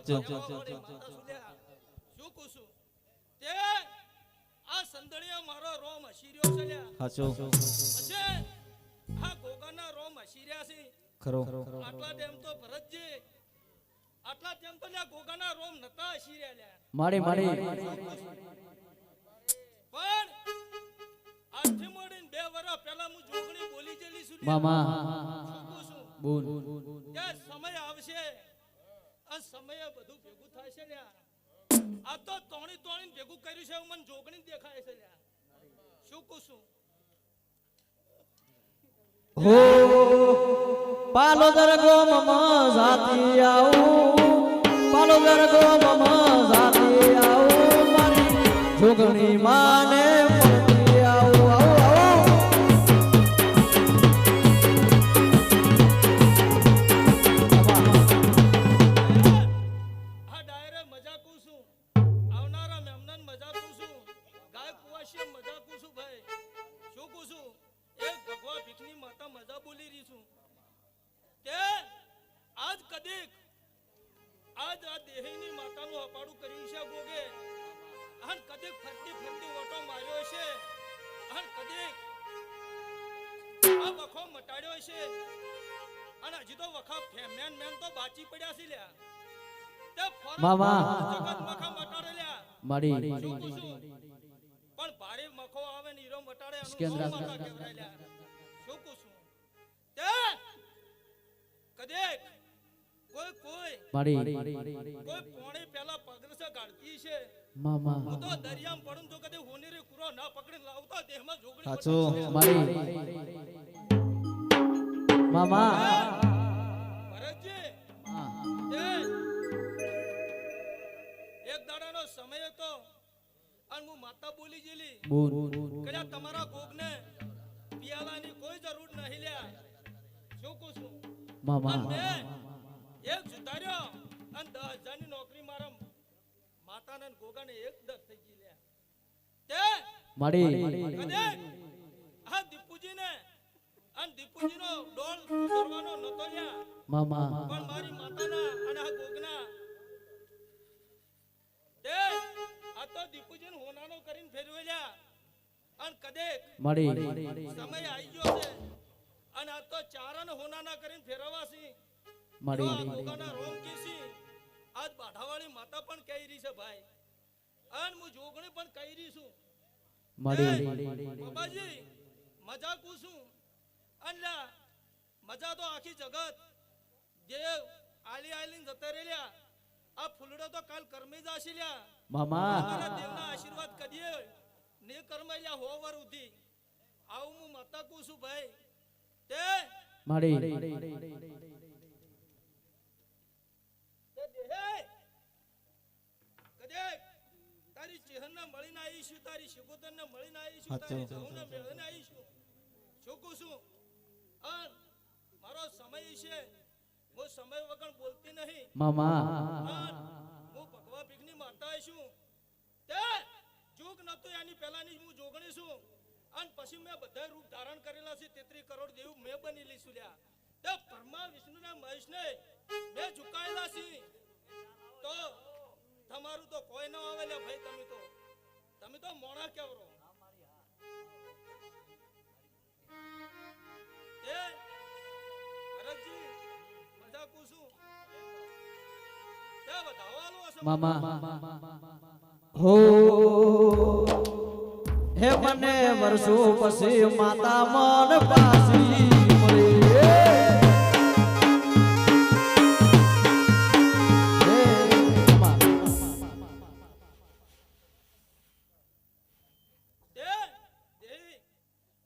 હાચું શું કુસું તે આ સંદળિયા મારો રોમ હસીર્યો છે લ્યા હાચું પછી આ ગોગાના રોમ હસીર્યા છે ખરો આટલા ટાઈમ તો ભરતજી આટલા ટાઈમ તો લ્યા ગોગાના રોમ નતા હસીર્યા લ્યા માડી માડી પણ આજથી મળીને 2 વર્ષ પહેલા હું જોગણી બોલી જેલી છું મામા બોલ ત્યાં સમય આવશે આ સમયે બધું ભેગું થાય છે લ્યા આ તો તોણી તોણીને ભેગું કર્યું છે મને જોગણી દેખાય છે લ્યા શું કુસું હો પાલો દરગો મમ જાતી આવું પાલો દરગો મમ જાતી આવું મારી જોગણી માને મળતી આવું આવું આ ડાયરે મજાક કુસું આવનારા મહેમાન મજાક કુસું ગાય કુવાશી મજાક કુસું ભાઈ શું કુસું એક ભગવા ભીખની માતા મજા બોલી રહી છું કે આજ કદીક આજ આ દેહીની માતાનું અપાડું કર્યું છે ગોગે અન કદીક ફરતી ફરતી ઓટો માર્યો છે અન કદીક આ વખો મટાડ્યો છે અને હજી તો વખા ફેમેન મેન તો બાચી પડ્યા છે લ્યા તે મામા જગત મખા મટાડે લ્યા માડી પણ ભારે મખો આવે ને હીરો મટાડે અનુ સ્કેન્દ્રા માતા કહેવાય લ્યા શું કુસું તે કદેક કોઈ માડી કોઈ પોણી પેલા પગરસે ગાડતી છે મામા હું તો દરિયામાં પડું તો કદે હોનીરે કુરો ના પકડીને લાવતા દેહમાં જોગણી હાચું માડી મામા ભરતજી એક દાડાનો સમય હતો અને હું માતા બોલી જેલી બોલ કદાચ તમારા ગોગને પિયાવાની કોઈ જરૂર નહીં લ્યા શું કુસું મામા એક સુધાર્યો અને 10,000 ની નોકરી મારા માતાને અને ગોગાને એક દર થઈ ગઈ લ્યા તે માડી કદે આ દીપુજીને અને દીપુજીનો ડોલ કરવાનો નતો લ્યા મામા પણ મારી માતાના અને આ ગોગના તે આ તો દીપુજીને હોનાનો કરીને ફેરવે લ્યા અને કદે માડી સમય આવી ગયો છે અને આ તો ચારણ હોનાના કરીને ફેરવાસી માડી ગોગાના રોમ કીસી આજ બાઢાવાળી માતા પણ કહી રહી છે ભાઈ અને હું જોગણી પણ કહી રહી છું માડી બાબાજી મજા કુસું અનલા મજા તો આખી જગત દેવ આલી આલીન જતા રેલ્યા આ ફૂલડો તો કાલ કરમી જાશી લ્યા મામા મારા દેવના આશીર્વાદ કરીએ ને કરમાલ્યા હોવર ઉધી આવું હું માતા કુસું ભાઈ તે માડી તે દેહે કદે તારી ચેહનને મળીને આવીશું તારી શિકોતરને મળીને આવીશું તારી જહુને મળીને આવીશું શું કુસું અન મારો સમય છે હું સમય વગર બોલતી નહીં મામા હું ભગવા ભીખની માતા છું તે જોગ નતો એની પહેલાની હું જોગણી છું અને પછી મેં બધા રૂપ ધારણ કરેલા છે 33 કરોડ દેવ મેં બની લીશું લ્યા તે પરમા વિષ્ણુના મહેશને બે ઝુકાયેલા છે તો તમારું તો કોઈ ન આવે લે ભાઈ તમે તો મોણા કેવરો એ ભરતજી મજા કુસું તે બધાવાલો હશે મામા હો હે મને વર્ષો પછી માતા મન પાસી મળી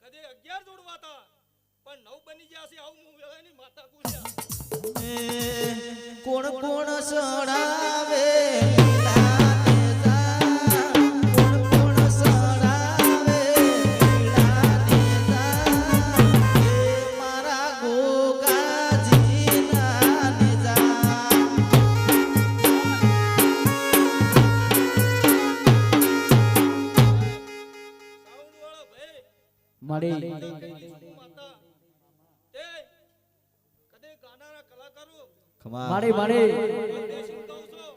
કદે 11 જોડવા હતા પણ 9 બની ગયા છે આવું હું વેળાની માતા કુસ્યા કોણ કોણ સડાવે માડી માતા તે કદે ગાનારા કલાકારો માડી માડી દેશી કહું છું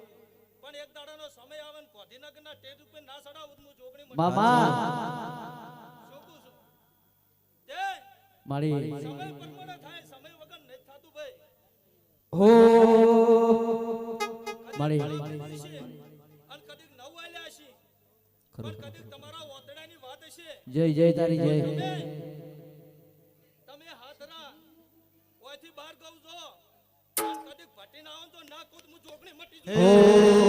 ગાંધીનગરના સ્ટેજ ઉપર ના સડાવું હું જોગણી મટી મામા શું કહું છું તે મારી સમય પ્રમાણે થાય સમય વગર નહીં થાતું ભાઈ હો મારી મારી છે અને કદીક નવ આલ્યા છે પણ કદીક તમારા ઓતડાની વાત હશે જય જય તારી જય તમે હાથરા ઓયથી બહાર ગઉ છો અને કદીક ભટીને આવો તો ના કૂદ હું જોગણી મટી હો